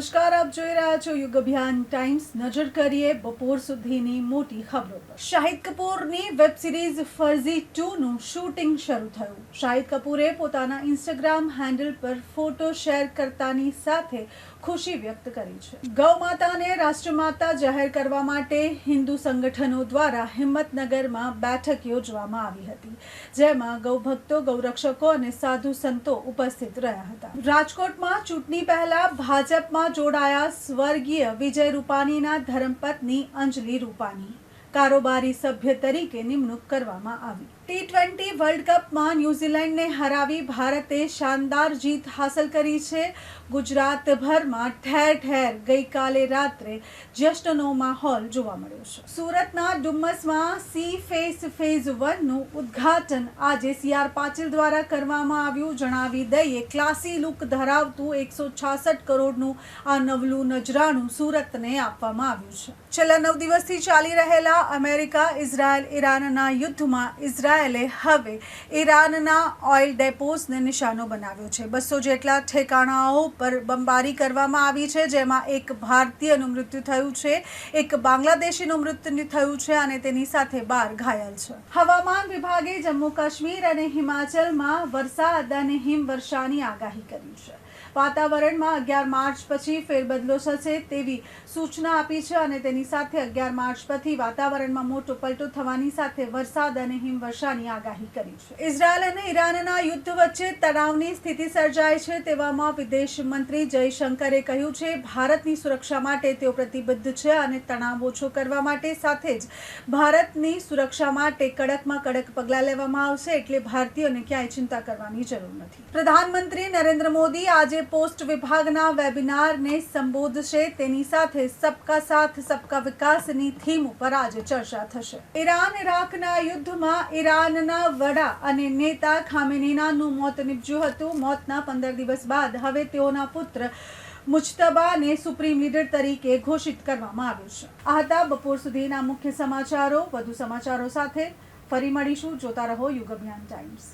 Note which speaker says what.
Speaker 1: નમસ્કાર, આપ જોઈ રહ્યા છો યુગ અભિયાન ટાઈમ્સ. નજર કરીએ બપોર સુધીની મોટી ખબરો પર. શાહિદ કપૂરની વેબ સિરીઝ ફર્ઝી 2નું શૂટિંગ શરૂ થયું. શાહિદ કપૂરે પોતાના ઇન્સ્ટાગ્રામ હેન્ડલ પર ફોટો શેર કરતાની સાથે ખુશી વ્યક્ત કરી છે. ગૌ માતાને રાષ્ટ્રમાતા જાહેર કરવા માટે હિન્દુ સંગઠનો દ્વારા હિંમતનગરમાં બેઠક યોજવામાં આવી હતી, જેમાં ગૌ ભક્તો, ગૌરક્ષકો અને સાધુ સંતો ઉપસ્થિત રહ્યા હતા. રાજકોટમાં ચૂંટણી પહેલા ભાજપમાં જોડાયા સ્વર્ગીય વિજય રૂપાણીના ધર્મપત્ની અંજલિ રૂપાણી કારોબારી સભ્ય તરીકે નિમણૂક કરવામાં આવી. T20 વર્લ્ડ કપમાં ન્યૂઝીલેન્ડને હરાવી ભારતે શાનદાર જીત હાંસલ કરી છે. ગુજરાતભરમાં ઠેર ઠેર ગઈકાલે રાત્રે જશ્નનો માહોલ જોવા મળ્યો છે. સુરતના ડુમ્મસમાં સી ફેસ ફેઝ 1નું ઉદ્ઘાટન આજે CR પાટીલ દ્વારા કરવામાં આવ્યું. જણાવી દઈએ, ક્લાસી લુક ધરાવતું 166 કરોડનું આ નવલું નજરાણું સુરતને આપવામાં આવ્યું છે. છેલ્લા 9 દિવસથી ચાલી રહેલા અમેરિકા, ઇઝરાયલ, ઈરાનના યુદ્ધમાં ઇઝરાયલે હવે ઈરાનના ઓઇલ ડેપોઝને નિશાનો બનાવ્યો છે. 200 જેટલા ઠેકાણાઓ પર બંબારી કરવામાં આવી છે, જેમાં એક ભારતીયનું મૃત્યુ થયું છે, એક બાંગ્લાદેશીનું મૃત્યુ થયું છે અને તેની સાથે 12 ઘાયલ છે. હવામાન વિભાગે જમ્મુ કાશ્મીર અને હિમાચલમાં વરસાદ અને હિમવર્ષાની આગાહી કરી છે. વાતાવરણમાં 11 માર્ચ પછી ફેરબદલો થશે તેવી સૂચના આપી છે અને તેની સાથે 11 માર્ચ પછી વાતાવરણમાં મોટો પલટો થવાની સાથે વરસાદ અને હિમવર્ષાની આગાહી કરી છે. ઇઝરાયલ અને ઈરાનના યુદ્ધ વચ્ચે તણાવની સ્થિતિ સર્જાય છે, તેવામાં વિદેશ મંત્રી જયશંકરે કહ્યું છે, ભારતની સુરક્ષા માટે તેઓ પ્રતિબદ્ધ છે અને તણાવ ઓછો કરવા માટે સાથે જ ભારતની સુરક્ષા માટે કડકમાં કડક પગલાં લેવામાં આવશે, એટલે ભારતીયોને ક્યાંય ચિંતા કરવાની જરૂર નથી. પ્રધાનમંત્રી નરેન્દ્ર મોદી આજે પોસ્ટ વિભાગના વેબિનારને સંબોધશે. તેની સાથે સબકા સાથ સબકા વિકાસની થીમ ઉપર આજે ચર્ચા થશે. ઈરાન-ઇરાકના યુદ્ધમાં ઈરાનના વડા અને નેતા ખામેનીનું મોત નીપજ્યું હતું. મોતના 15 દિવસ બાદ હવે તેઓના પુત્ર મુજ્તબાને સુપ્રીમ લીડર તરીકે ઘોષિત કરવામાં આવ્યું છે. આ હતા બપોર સુધીના મુખ્ય સમાચારો. વધુ સમાચારો સાથે ફરી મળીશું. જોતા રહો યુગ અભિયાન ટાઈમ્સ.